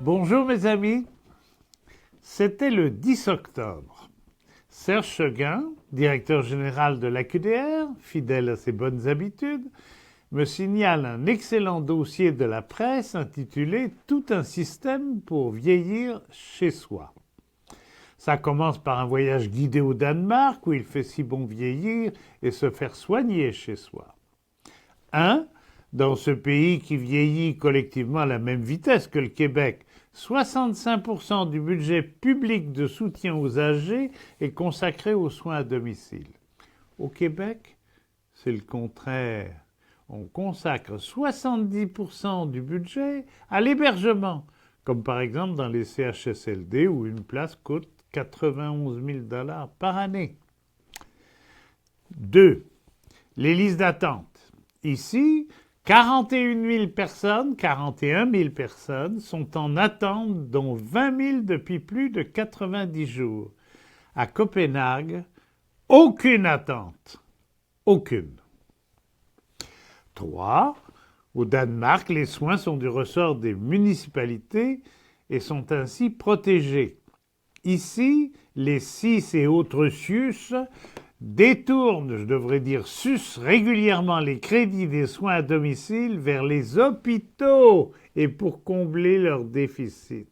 Bonjour mes amis, c'était le 10 octobre. Serge Seguin, directeur général de l'AQDR, fidèle à ses bonnes habitudes, me signale un excellent dossier de la presse intitulé « Tout un système pour vieillir chez soi ». Ça commence par un voyage guidé au Danemark où il fait si bon vieillir et se faire soigner chez soi. Dans ce pays qui vieillit collectivement à la même vitesse que le Québec, 65% du budget public de soutien aux âgés est consacré aux soins à domicile. Au Québec, c'est le contraire. On consacre 70% du budget à l'hébergement, comme par exemple dans les CHSLD où une place coûte 91 000 $ par année. 2. Les listes d'attente. Ici, 41 000 personnes sont en attente, dont 20 000 depuis plus de 90 jours. À Copenhague, aucune attente. Aucune. 3. Au Danemark, les soins sont du ressort des municipalités et sont ainsi protégés. Ici, les CIS et autres CIUS détournent, je devrais dire sucent régulièrement les crédits des soins à domicile vers les hôpitaux et pour combler leurs déficits.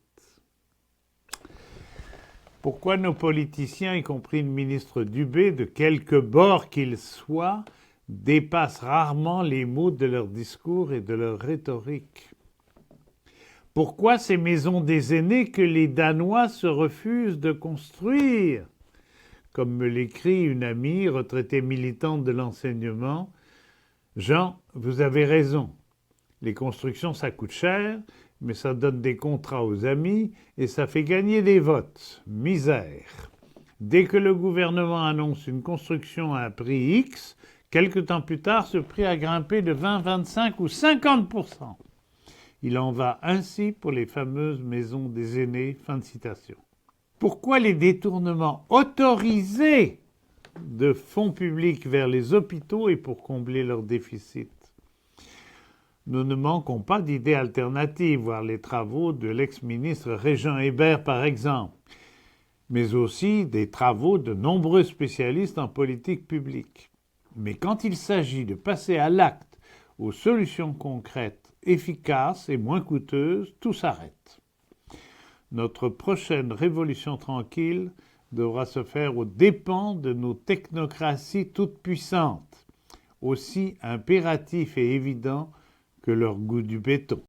Pourquoi nos politiciens, y compris le ministre Dubé, de quelque bord qu'ils soient, dépassent rarement les mots de leur discours et de leur rhétorique? Pourquoi ces maisons des aînés que les Danois se refusent de construire? Comme me l'écrit une amie retraitée militante de l'enseignement, « Jean, vous avez raison. Les constructions, ça coûte cher, mais ça donne des contrats aux amis et ça fait gagner des votes. Misère. Dès que le gouvernement annonce une construction à un prix X, quelque temps plus tard, ce prix a grimpé de 20, 25 ou 50%. Il en va ainsi pour les fameuses maisons des aînés. » Fin de citation. Pourquoi les détournements autorisés de fonds publics vers les hôpitaux et pour combler leurs déficits? Nous ne manquons pas d'idées alternatives, voir les travaux de l'ex-ministre Régent Hébert par exemple, mais aussi des travaux de nombreux spécialistes en politique publique. Mais quand il s'agit de passer à l'acte aux solutions concrètes, efficaces et moins coûteuses, tout s'arrête. Notre prochaine révolution tranquille devra se faire aux dépens de nos technocraties toutes puissantes, aussi impératif et évident que leur goût du béton.